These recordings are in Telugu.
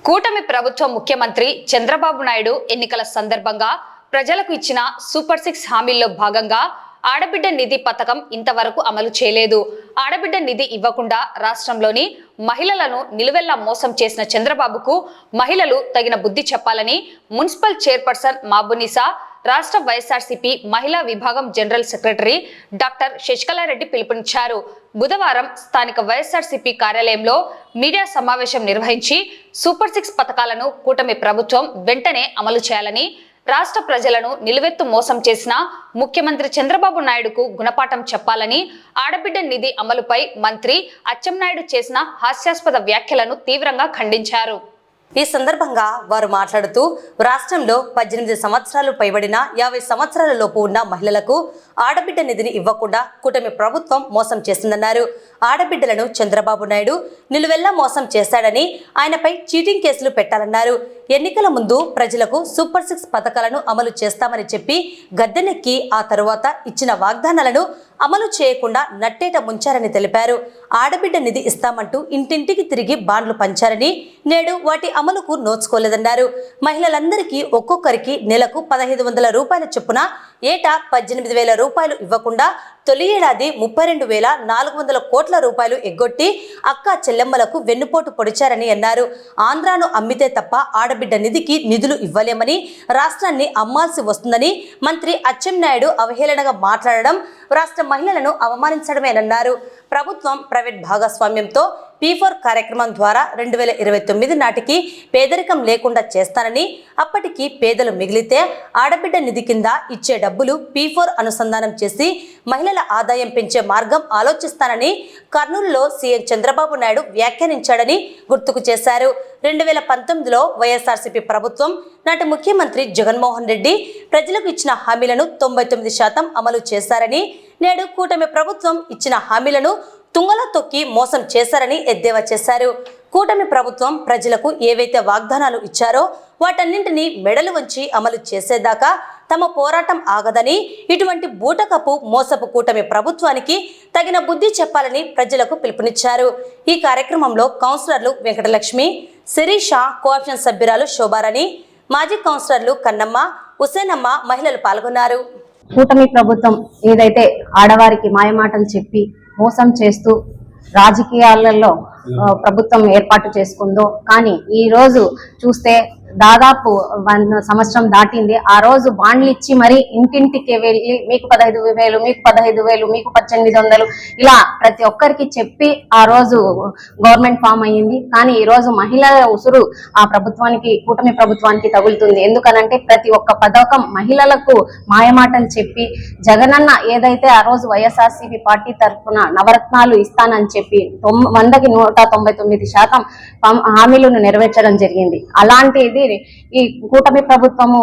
కూటమి ప్రభుత్వం ముఖ్యమంత్రి చంద్రబాబు నాయుడు ఎన్నికల సందర్భంగా ప్రజలకు ఇచ్చిన సూపర్ 6 హామీల్లో భాగంగా ఆడబిడ్డ నిధి పథకం ఇంతవరకు అమలు చేయలేదు. ఆడబిడ్డ నిధి ఇవ్వకుండా రాష్ట్రంలోని మహిళలను నిలువెల్లా మోసం చేసిన చంద్రబాబుకు మహిళలు తగిన బుద్ధి చెప్పాలని మున్సిపల్ చైర్పర్సన్ మాబునిసా, రాష్ట్ర వైఎస్ఆర్సీపీ మహిళా విభాగం జనరల్ సెక్రటరీ డాక్టర్ శశికళారెడ్డి పిలుపునిచ్చారు. బుధవారం స్థానిక వైఎస్ఆర్సీపీ కార్యాలయంలో మీడియా సమావేశం నిర్వహించి సూపర్ 6 పథకాలను కూటమి ప్రభుత్వం వెంటనే అమలు చేయాలని, రాష్ట్ర ప్రజలను నిలువెత్తు మోసం చేసిన ముఖ్యమంత్రి చంద్రబాబు నాయుడుకు గుణపాఠం చెప్పాలని, ఆడబిడ్డ నిధి అమలుపై మంత్రి అచ్చెన్నాయుడు చేసిన హాస్యాస్పద వ్యాఖ్యలను తీవ్రంగా ఖండించారు. ఈ సందర్భంగా వారు మాట్లాడుతూ రాష్ట్రంలో 18 సంవత్సరాలు పైబడిన 50 సంవత్సరాల లోపు ఉన్న మహిళలకు ఆడబిడ్డ నిధిని ఇవ్వకుండా కూటమి ప్రభుత్వం మోసం చేసిందన్నారు. ఆడబిడ్డలను చంద్రబాబు నాయుడు నిలువెల్లా మోసం చేశాడని, ఆయనపై చీటింగ్ కేసులు పెట్టాలన్నారు. ఎన్నికల ముందు ప్రజలకు సూపర్ 6 పథకాలను అమలు చేస్తామని చెప్పి గద్దెనెక్కి ఆ తరువాత ఇచ్చిన వాగ్దానాలను అమలు చేయకుండా నట్టేట ముంచారని తెలిపారు. ఆడబిడ్డ నిధి ఇస్తామంటూ ఇంటింటికి తిరిగి బాండ్లు పంచారని, నేడు వాటి అమలుకు నోచుకోలేదన్నారు. మహిళలందరికీ ఒక్కొక్కరికి నెలకు 1500 రూపాయల చొప్పున ఏటా 18,000 రూపాయలు ఇవ్వకుండా తొలి ఏడాది 32,400 కోట్ల రూపాయలు ఎగ్గొట్టి అక్క చెల్లెమ్మలకు వెన్నుపోటు పొడిచారని అన్నారు. ఆంధ్రాను అమ్మితే తప్ప ఆడబిడ్డ నిధికి నిధులు ఇవ్వలేమని, రాష్ట్రాన్ని అమ్మాల్సి వస్తుందని మంత్రి అచ్చెన్నాయుడు అవహేళనగా మాట్లాడడం రాష్ట్ర మహిళలను అవమానించడమేనన్నారు. ప్రభుత్వం ప్రైవేట్ భాగస్వామ్యంతో P4 కార్యక్రమం ద్వారా 2029 నాటికి పేదరికం లేకుండా చేస్తానని, అప్పటికి పేదలు మిగిలితే ఆడబిడ్డ నిధి కింద ఇచ్చే డబ్బులు P4 అనుసంధానం చేసి మహిళల ఆదాయం పెంచే మార్గం ఆలోచిస్తానని కర్నూలులో సీఎం చంద్రబాబు నాయుడు వ్యాఖ్యానించాడని గుర్తుకు చేశారు. 2019లో వైఎస్ఆర్సీపీ ప్రభుత్వం నాటి ముఖ్యమంత్రి జగన్మోహన్ రెడ్డి ప్రజలకు ఇచ్చిన హామీలను 99% అమలు చేశారని, నేడు కూటమి ప్రభుత్వం ఇచ్చిన హామీలను తుంగలో తొక్కి మోసం చేశారని ఎద్దేవా చేశారు. కూటమి ప్రభుత్వం ప్రజలకు ఏవైతే వాగ్దానాలు ఇచ్చారో వాటన్నింటినీ మెడలు వంచి అమలు చేసేదాకా తమ పోరాటం ఆగదని, ఇటువంటి బూటకపు మోసపు కూటమి ప్రభుత్వానికి తగిన బుద్ధి చెప్పాలని ప్రజలకు పిలుపునిచ్చారు. ఈ కార్యక్రమంలో కౌన్సిలర్లు వెంకటలక్ష్మి, శిరీష, కోఆప్షన్ సభ్యురాలు శోభారాణి, మాజీ కౌన్సిలర్లు కన్నమ్మ, హుసేనమ్మ మహిళలు పాల్గొన్నారు. కూటమి ప్రభుత్వం ఏదైతే ఆడవారికి మాయమాటలు చెప్పి మోసం చేస్తూ రాజకీయాలలో ప్రభుత్వం ఏర్పాటు చేసుకుందో, కానీ ఈ రోజు చూస్తే దాదాపు 1 సంవత్సరం దాటింది. ఆ రోజు బాండ్లు ఇచ్చి మరి ఇంటింటికి వెళ్ళి మీకు 15,000, మీకు 15,000, మీకు 1800 ఇలా ప్రతి ఒక్కరికి చెప్పి ఆ రోజు గవర్నమెంట్ ఫామ్ అయ్యింది. కానీ ఈ రోజు మహిళల ఉసురు ఆ ప్రభుత్వానికి, కూటమి ప్రభుత్వానికి తగులుతుంది. ఎందుకనంటే ప్రతి ఒక్క పథకం మహిళలకు మాయమాటలు చెప్పి, జగనన్న ఏదైతే ఆ రోజు వైఎస్ఆర్సీపీ పార్టీ తరఫున నవరత్నాలు ఇస్తానని చెప్పి 100కి 199% హామీలను నెరవేర్చడం జరిగింది. అలాంటిది ఈ కూటమి ప్రభుత్వము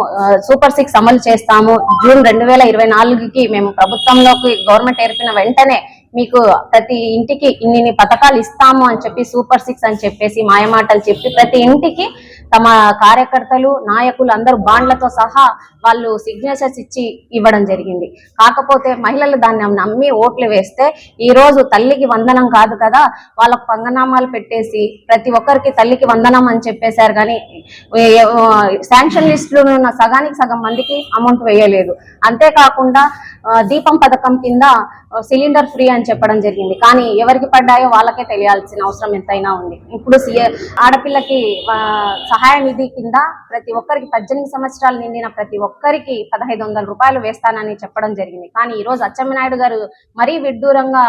సూపర్ 6 అమలు చేస్తాము, జూన్ 2024కి మేము ప్రభుత్వంలోకి గవర్నమెంట్ ఏర్పిన వెంటనే మీకు ప్రతి ఇంటికి ఇన్ని పథకాలు ఇస్తాము అని చెప్పి సూపర్ 6 అని చెప్పేసి మాయమాటలు చెప్పి ప్రతి ఇంటికి తమ కార్యకర్తలు, నాయకులు అందరూ బాండ్లతో సహా వాళ్ళు సిగ్నేచర్స్ ఇచ్చి ఇవ్వడం జరిగింది. కాకపోతే మహిళలు దాన్ని నమ్మి ఓట్లు వేస్తే ఈ రోజు తల్లికి వందనం కాదు కదా, వాళ్ళకు పంగనామాలు పెట్టేసి ప్రతి ఒక్కరికి తల్లికి వందనం అని చెప్పేశారు. కానీ శాంక్షన్ లిస్టులో ఉన్న సగానికి సగం మందికి అమౌంట్ వేయలేదు. అంతేకాకుండా దీపం పథకం కింద సిలిండర్ ఫ్రీ అని చెప్పడం జరిగింది. కానీ ఎవరికి పడ్డాయో వాళ్ళకే తెలియాల్సిన అవసరం ఎంతైనా ఉంది. ఇప్పుడు ఆడపిల్లకి సహాయ నిధి కింద ప్రతి ఒక్కరికి 18 సంవత్సరాలు నిండిన ప్రతి ఒక్కరికి 1500 రూపాయలు వేస్తానని చెప్పడం జరిగింది. కానీ ఈ రోజు అచ్చెన్నాయుడు గారు మరీ విడ్డూరంగా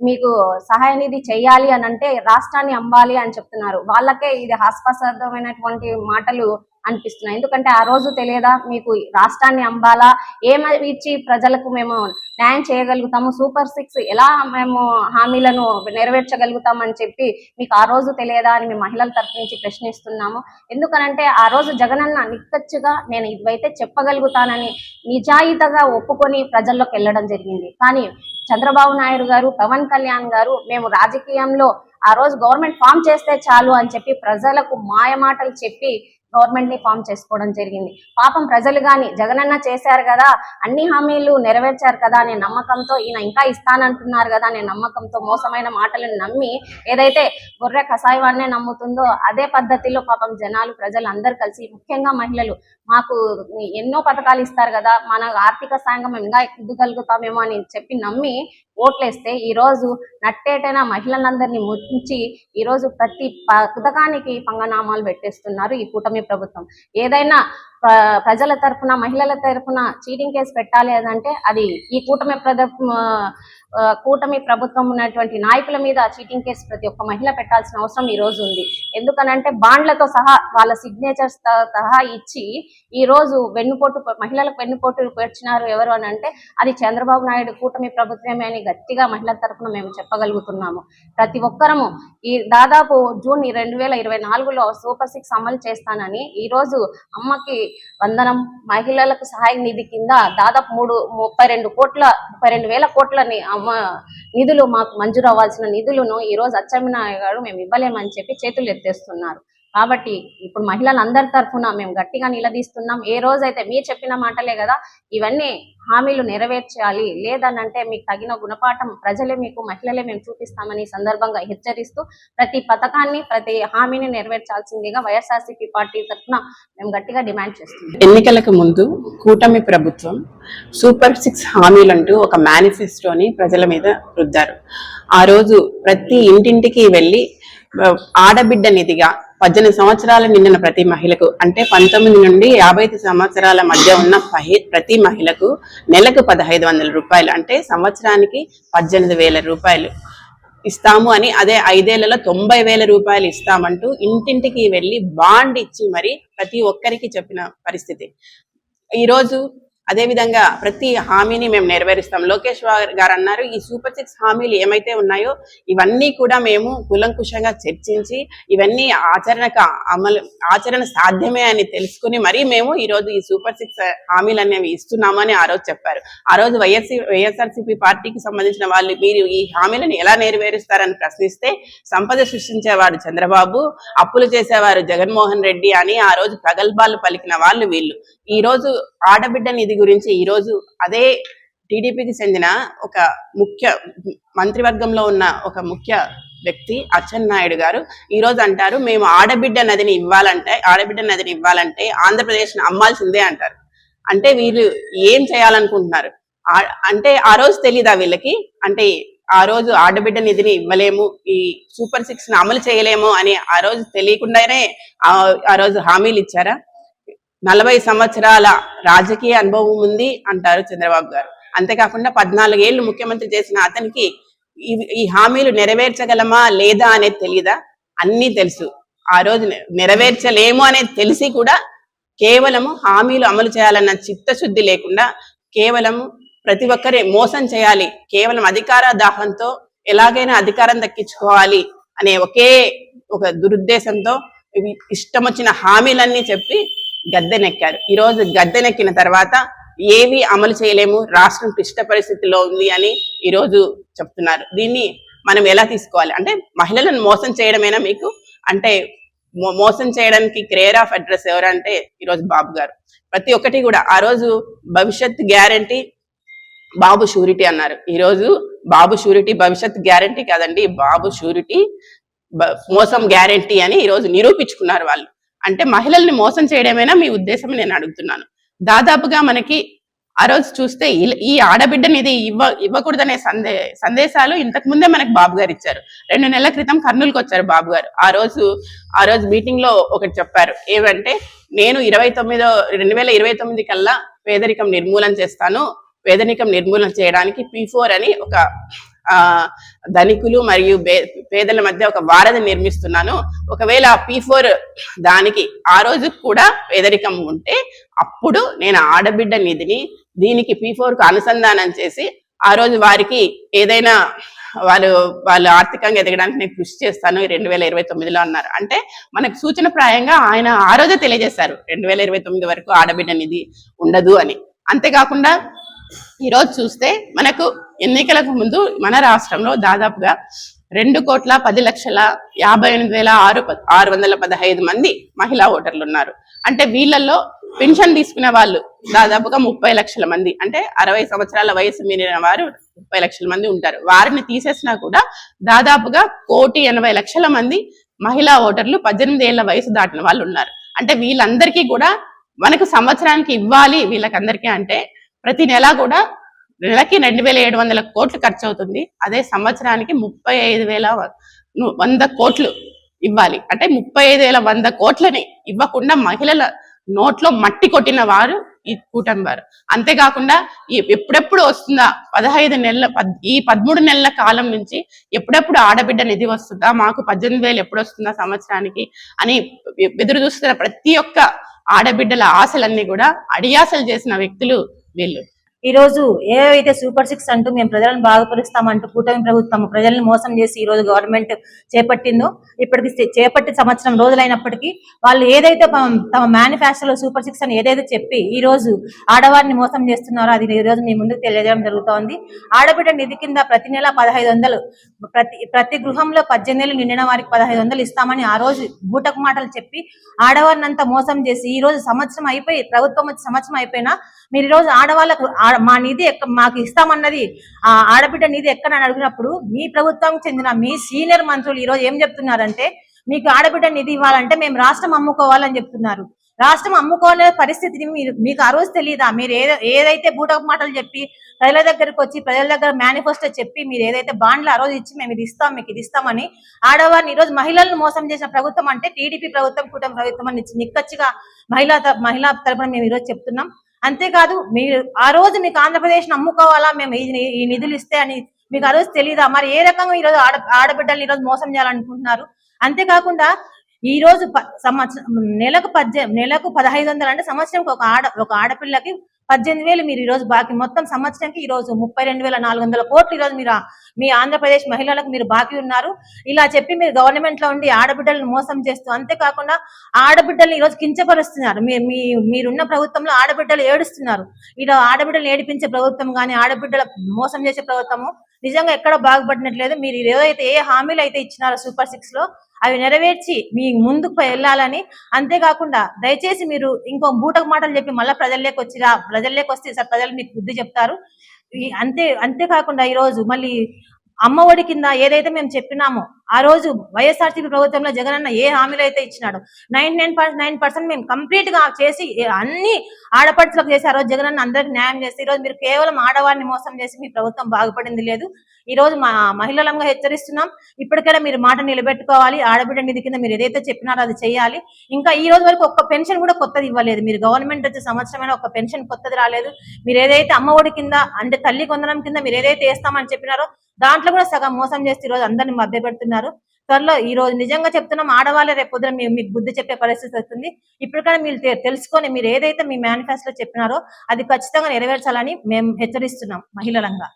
మీకు సహాయ నిధి చెయ్యాలి అని అంటే రాష్ట్రాన్ని అమ్మాలి అని చెప్తున్నారు. వాళ్ళకే ఇది హాస్యాస్పదమైనటువంటి మాటలు అనిపిస్తున్నాయి. ఎందుకంటే ఆ రోజు తెలియదా మీకు రాష్ట్రాన్ని అంబాలా, ఏమి ఇచ్చి ప్రజలకు మేము న్యాయం చేయగలుగుతాము, సూపర్ 6 ఎలా మేము హామీలను నెరవేర్చగలుగుతామని చెప్పి మీకు ఆ రోజు తెలియదా అని మేము మహిళల తరఫు నుంచి ప్రశ్నిస్తున్నాము. ఎందుకనంటే ఆ రోజు జగనన్న నిక్కచ్చిగా నేను ఇవైతే చెప్పగలుగుతానని నిజాయితీగా ఒప్పుకొని ప్రజల్లోకి వెళ్ళడం జరిగింది. కానీ చంద్రబాబు నాయుడు గారు, పవన్ కళ్యాణ్ గారు మేము రాజకీయంలో ఆ రోజు గవర్నమెంట్ ఫామ్ చేస్తే చాలు అని చెప్పి ప్రజలకు మాయమాటలు చెప్పి గవర్నమెంట్ ని ఫామ్ చేసుకోవడం జరిగింది. పాపం ప్రజలు గాని జగనన్న చేశారు కదా, అన్ని హామీలు నెరవేర్చారు కదా అనే నమ్మకంతో, ఈయన ఇంకా ఇస్తానంటున్నారు కదా అనే నమ్మకంతో మోసమైన మాటలను నమ్మి ఏదైతే గొర్రె కషాయవాన్నే నమ్ముతుందో అదే పద్ధతిలో పాపం జనాలు ప్రజలు అందరు కలిసి, ముఖ్యంగా మహిళలు, మాకు ఎన్నో పథకాలు ఇస్తారు కదా, మన ఆర్థిక సాయంగా మేము ఇంకా ఎక్కగలుగుతామేమో అని చెప్పి నమ్మి ఓట్లేస్తే ఈ రోజు నట్టేటైనా మహిళలందరినీ ముంచి ఈ రోజు ప్రతి పథకానికి పంగనామాలు పెట్టేస్తున్నారు ఈ కూటమి ప్రభుత్వం. ఏదైనా ప్రజల తరఫున, మహిళల తరఫున చీటింగ్ కేసు పెట్టాలి అంటే అది ఈ కూటమి ప్రభుత్వం ఉన్నటువంటి నాయకుల మీద చీటింగ్ కేసు ప్రతి ఒక్క మహిళ పెట్టాల్సిన అవసరం ఈ రోజు ఉంది. ఎందుకనంటే బాండ్లతో సహా వాళ్ళ సిగ్నేచర్స్ సహా ఇచ్చి ఈ రోజు మహిళలకు వెన్నుపోటు పెంచినారు ఎవరు అని అంటే అది చంద్రబాబు నాయుడు కూటమి ప్రభుత్వమే అని గట్టిగా మహిళల తరఫున మేము చెప్పగలుగుతున్నాము. ప్రతి ఒక్కరము ఈ దాదాపు జూన్ 2024లో సూపర్ 6 అమలు చేస్తానని ఈ రోజు అమ్మకి వందనం మహిళలకు సహాయ నిధి కింద దాదాపు 32,000 కోట్లని నిధులు మాకు మంజూరు అవ్వాల్సిన నిధులను ఈ రోజు అచ్చెన్నాయుడు గారు మేము ఇవ్వలేమని చెప్పి చేతులు ఎత్తేస్తున్నారు. కాబట్టి ఇప్పుడు మహిళలందరి తరఫున మేము గట్టిగా నిలదీస్తున్నాం. ఏ రోజైతే మీరు చెప్పిన మాటలే కదా, ఇవన్నీ హామీలు నెరవేర్చాలి, లేదనంటే మీకు తగిన గుణపాఠం ప్రజలే మీకు, మహిళలే మేము చూపిస్తామని సందర్భంగా హెచ్చరిస్తూ ప్రతి పథకాన్ని, ప్రతి హామీని నెరవేర్చాల్సిందిగా వైఎస్ఆర్సీపీ పార్టీ తరఫున మేము గట్టిగా డిమాండ్ చేస్తున్నాం. ఎన్నికలకు ముందు కూటమి ప్రభుత్వం సూపర్ 6 హామీలంటూ ఒక మేనిఫెస్టోని ప్రజల మీద రుద్దారు. ఆ రోజు ప్రతి ఇంటింటికి వెళ్ళి ఆడబిడ్డ నిధిగా 18 సంవత్సరాలు నిండిన ప్రతి మహిళకు, అంటే 19 నుండి 55 సంవత్సరాల మధ్య ఉన్న ప్రతి మహిళకు నెలకు 1,500 రూపాయలు, అంటే సంవత్సరానికి 18,000 రూపాయలు ఇస్తాము అని, అదే 5 ఏళ్లలో 90,000 రూపాయలు ఇస్తామంటూ ఇంటింటికి వెళ్ళి బాండ్ ఇచ్చి మరి ప్రతి ఒక్కరికి చెప్పిన పరిస్థితి. ఈరోజు అదే విధంగా ప్రతి హామీని మేము నెరవేరుస్తాం. లోకేష్ గారు అన్నారు, ఈ సూపర్ 6 హామీలు ఏమైతే ఉన్నాయో ఇవన్నీ కూడా మేము కూలంకుషంగా చర్చించి ఇవన్నీ ఆచరణ సాధ్యమే అని తెలుసుకుని మరీ మేము ఈరోజు ఈ సూపర్ 6 హామీలు అనేవి ఇస్తున్నామని ఆ రోజు చెప్పారు. ఆ రోజు వైఎస్ఆర్సీపీ పార్టీకి సంబంధించిన వాళ్ళు మీరు ఈ హామీలను ఎలా నెరవేరుస్తారని ప్రశ్నిస్తే సంపద సృష్టించేవాడు చంద్రబాబు, అప్పులు చేసేవారు జగన్మోహన్ రెడ్డి అని ఆ రోజు ప్రగల్భాలు పలికిన వాళ్ళు వీళ్ళు. ఈ రోజు ఆడబిడ్డ నిధి గురించి ఈ రోజు అదే టీడీపీకి చెందిన ఒక ముఖ్య మంత్రివర్గంలో ఉన్న ఒక ముఖ్య వ్యక్తి అచ్చెన్నాయుడు గారు ఈ రోజు అంటారు, మేము ఆడబిడ్డ నదిని ఇవ్వాలంటే ఆంధ్రప్రదేశ్ని అమ్మాల్సిందే అంటారు. అంటే వీళ్ళు ఏం చేయాలనుకుంటున్నారు అంటే ఆ రోజు తెలీదా వీళ్ళకి? అంటే ఆ రోజు ఆడబిడ్డ నిధిని ఇవ్వలేము, ఈ సూపర్ 6 అమలు చేయలేము అని ఆ రోజు తెలియకుండానే ఆ రోజు హామీలు ఇచ్చారా? 40 సంవత్సరాల రాజకీయ అనుభవం ఉంది అంటారు చంద్రబాబు గారు. అంతేకాకుండా 14 ఏళ్లు ముఖ్యమంత్రి చేసిన అతనికి ఈ హామీలు నెరవేర్చగలమా లేదా అనేది తెలియదా? అన్నీ తెలుసు. ఆ రోజు నెరవేర్చలేము అనేది తెలిసి కూడా కేవలము హామీలు అమలు చేయాలన్న చిత్తశుద్ధి లేకుండా కేవలము ప్రతి ఒక్కరే మోసం చేయాలి, కేవలం అధికార దాహంతో ఎలాగైనా అధికారం దక్కించుకోవాలి అనే ఒక దురుద్దేశంతో ఇష్టం వచ్చిన హామీలన్నీ చెప్పి గద్దెనెక్కారు. ఈ రోజు గద్దెనెక్కిన తర్వాత ఏవి అమలు చేయలేము, రాష్ట్రం క్లిష్ట పరిస్థితిలో ఉంది అని ఈ రోజు చెప్తున్నారు. దీన్ని మనం ఎలా తీసుకోవాలి? అంటే మహిళలను మోసం చేయడమేనా మీకు? అంటే మోసం చేయడానికి క్లియర్ ఆఫ్ అడ్రస్ ఎవరంటే ఈరోజు బాబు గారు. ప్రతి ఒక్కటి కూడా ఆ రోజు భవిష్యత్ గ్యారంటీ, బాబు షూరిటీ అన్నారు. ఈరోజు బాబు షూరిటీ భవిష్యత్ గ్యారంటీ కాదండి, బాబు షూరిటీ మోసం గ్యారంటీ అని ఈరోజు నిరూపించుకున్నారు వాళ్ళు. అంటే మహిళల్ని మోసం చేయడమేనా మీ ఉద్దేశం నేను అడుగుతున్నాను. దాదాపుగా మనకి ఆ రోజు చూస్తే ఈ ఆడబిడ్డ నిధి ఇవ్వకూడదనే సందేశాలు ఇంతకు ముందే మనకి బాబు గారు ఇచ్చారు. 2 నెలల క్రితం కర్నూలుకి వచ్చారు బాబు గారు. ఆ రోజు మీటింగ్ లో ఒకటి చెప్పారు, ఏమంటే నేను 2029 కల్లా పేదరికం నిర్మూలన చేస్తాను, పేదరికం నిర్మూలన చేయడానికి P4 అని ఒక ధనికులు మరియు పేదల మధ్య ఒక వారధి నిర్మిస్తున్నాను. ఒకవేళ P4 దానికి ఆ రోజు కూడా పేదరికం ఉంటే అప్పుడు నేను ఆడబిడ్డ నిధిని దీనికి P4కు అనుసంధానం చేసి ఆ రోజు వారికి ఏదైనా వాళ్ళు ఆర్థికంగా ఎదగడానికి నేను కృషి చేస్తాను 2029లో అన్నారు. అంటే మనకు సూచన ప్రాయంగా ఆయన ఆ రోజే తెలియజేశారు 2029 వరకు ఆడబిడ్డ నిధి ఉండదు అని. అంతేకాకుండా ఈరోజు చూస్తే మనకు ఎన్నికలకు ముందు మన రాష్ట్రంలో దాదాపుగా 2,10,58,615 మంది మహిళా ఓటర్లు ఉన్నారు. అంటే వీళ్ళల్లో పెన్షన్ తీసుకునే వాళ్ళు దాదాపుగా 30 లక్షల మంది, అంటే 60 సంవత్సరాల వయసు మీరిన వారు 30 లక్షల మంది ఉంటారు. వారిని తీసేసినా కూడా దాదాపుగా 1,80,00,000 మంది మహిళా ఓటర్లు 18 ఏళ్ల వయసు దాటిన వాళ్ళు ఉన్నారు. అంటే వీళ్ళందరికీ కూడా మనకు సంవత్సరానికి ఇవ్వాలి వీళ్ళకందరికీ అంటే ప్రతి నెల కూడా నెలకి 2,700 కోట్లు ఖర్చు అవుతుంది. అదే సంవత్సరానికి 35,100 కోట్లు ఇవ్వాలి. అంటే 35,100 కోట్లని ఇవ్వకుండా మహిళల నోట్లో మట్టి కొట్టిన వారు ఈ కూటమి వారు. అంతేకాకుండా ఎప్పుడెప్పుడు వస్తుందా 13 నెలల కాలం నుంచి ఎప్పుడెప్పుడు ఆడబిడ్డ నిధి వస్తుందా, మాకు 18,000 ఎప్పుడు వస్తుందా సంవత్సరానికి అని ఎదురు చూస్తున్న ప్రతి ఒక్క ఆడబిడ్డల ఆశలన్నీ కూడా అడియాసలు చేసిన వ్యక్తులు వీళ్ళు. ఈ రోజు ఏవైతే సూపర్ 6 అంటూ మేము ప్రజలను బాగుపరుస్తామంటూ కూటమి ప్రభుత్వం ప్రజలను మోసం చేసి ఈ రోజు గవర్నమెంట్ చేపట్టిందో, ఇప్పటికి చేపట్టి సంవత్సరం రోజులైనప్పటికీ వాళ్ళు ఏదైతే తమ మేనిఫెస్టోలో సూపర్ 6 అని ఏదైతే చెప్పి ఈ రోజు ఆడవారిని మోసం చేస్తున్నారో అది ఈ రోజు మీ ముందుకు తెలియజేయడం జరుగుతోంది. ఆడబిడ్డ నిధి కింద ప్రతి నెల 1,500 ప్రతి గృహంలో 18 ఏళ్ళు నిండిన వారికి 1,500 ఇస్తామని ఆ రోజు బూటకు మాటలు చెప్పి ఆడవారిని అంతా మోసం చేసి ఈ రోజు సంవత్సరం అయిపోయి ప్రభుత్వం వచ్చి సంవత్సరం అయిపోయినా మీరు ఈ రోజు ఆడవాళ్ళకు మా నిధి మాకు ఇస్తామన్నది ఆడబిడ్డ నిధి ఎక్కడ అని అడిగినప్పుడు మీ ప్రభుత్వానికి చెందిన మీ సీనియర్ మంత్రులు ఈ రోజు ఏం చెప్తున్నారంటే మీకు ఆడబిడ్డ నిధి ఇవ్వాలంటే మేము రాష్ట్రం అమ్ముకోవాలని చెప్తున్నారు. రాష్ట్రం అమ్ముకోవాలనే పరిస్థితిని మీకు ఆ రోజు తెలియదా? మీరు ఏదైతే బూటకు మాటలు చెప్పి ప్రజల దగ్గరకు వచ్చి ప్రజల దగ్గర మేనిఫెస్టో చెప్పి మీరు ఏదైతే బాండ్లు ఆ రోజు ఇచ్చి మేము ఇది ఇస్తాం మీకు ఇది ఇస్తామని ఆడవారిని ఈ రోజు మహిళలను మోసం చేసిన ప్రభుత్వం అంటే టీడీపీ ప్రభుత్వం, కూటమి ప్రభుత్వం అని నిక్కచ్చిగా మహిళా తరపున మేము ఈరోజు చెప్తున్నాం. అంతేకాదు మీరు ఆ రోజు మీకు ఆంధ్రప్రదేశ్ అమ్ముకోవాలా మేము ఈ నిధులు ఇస్తే అని మీకు ఆ రోజు తెలియదా? మరి ఏ రకంగా ఈరోజు ఆడబిడ్డలు ఈరోజు మోసం చేయాలనుకుంటున్నారు? అంతేకాకుండా ఈ రోజు నెలకు 1,500 అంటే సంవత్సరానికి ఒక ఆడపిల్లకి 18,000 మీరు ఈ రోజు బాకీ, మొత్తం సంవత్సరానికి ఈ రోజు 32,400 కోట్లు ఈ రోజు మీరు మీ ఆంధ్రప్రదేశ్ మహిళలకు మీరు బాకీ ఉన్నారు. ఇలా చెప్పి మీరు గవర్నమెంట్ లో ఉండి ఆడబిడ్డలను మోసం చేస్తూ, అంతేకాకుండా ఆడబిడ్డల్ని ఈ రోజు కించపరుస్తున్నారు. మీరున్న ప్రభుత్వంలో ఆడబిడ్డలు ఏడుస్తున్నారు. ఇలా ఆడబిడ్డలు ఏడిపించే ప్రభుత్వం కానీ ఆడబిడ్డల మోసం చేసే ప్రభుత్వము నిజంగా ఎక్కడ బాగుపడినట్లేదు. మీరు ఏదైతే ఏ హామీలు అయితే ఇచ్చినారో సూపర్ 6 లో అవి నెరవేర్చి మీ ముందుకు వెళ్ళాలని, అంతేకాకుండా దయచేసి మీరు ఇంకో బూటకు మాటలు చెప్పి మళ్ళీ ప్రజల్లోకి వస్తే సార్ ప్రజలు మీకు బుద్ధి చెప్తారు. అంతేకాకుండా ఈ రోజు మళ్ళీ అమ్మ ఒడి కింద ఏదైతే మేము చెప్పినామో ఆ రోజు వైఎస్ఆర్సీపీ ప్రభుత్వంలో జగనన్న ఏ హామీలు అయితే ఇచ్చినాడు 99.9% మేము కంప్లీట్ గా చేసి అన్ని ఆడపడుచులకు చేసి ఆ రోజు జగనన్న అందరికి న్యాయం చేసి ఈ రోజు మీరు కేవలం ఆడవారిని మోసం చేసి మీ ప్రభుత్వం బాగుపడింది లేదు. ఈ రోజు మా మహిళలంగా హెచ్చరిస్తున్నాం, ఇప్పటికైనా మీరు మాట నిలబెట్టుకోవాలి. ఆడబిడ్డ నిధి కింద మీరు ఏదైతే చెప్పినారో అది చేయాలి. ఇంకా ఈ రోజు వరకు ఒక్క పెన్షన్ కూడా కొత్తది ఇవ్వలేదు. మీరు గవర్నమెంట్ వచ్చే సంవత్సరమైనా ఒక పెన్షన్ కొత్తది రాలేదు. మీరు ఏదైతే అమ్మ ఒడి కింద అంటే తల్లి కొందరం కింద మీరు ఏదైతే వేస్తామని చెప్పినారో దాంట్లో కూడా సగం మోసం చేసి ఈ రోజు అందరిని మభ్యపెడుతున్నారు. త్వరలో ఈ రోజు నిజంగా చెప్తున్నాం, ఆడవాళ్ళే రేపు పొద్దున మీకు బుద్ధి చెప్పే పరిస్థితి వస్తుంది. ఇప్పటికైనా మీరు తెలుసుకొని మీరు ఏదైతే మీ మేనిఫెస్టోలో చెప్పినారో అది ఖచ్చితంగా నెరవేర్చాలని మేము హెచ్చరిస్తున్నాం మహిళలంగా.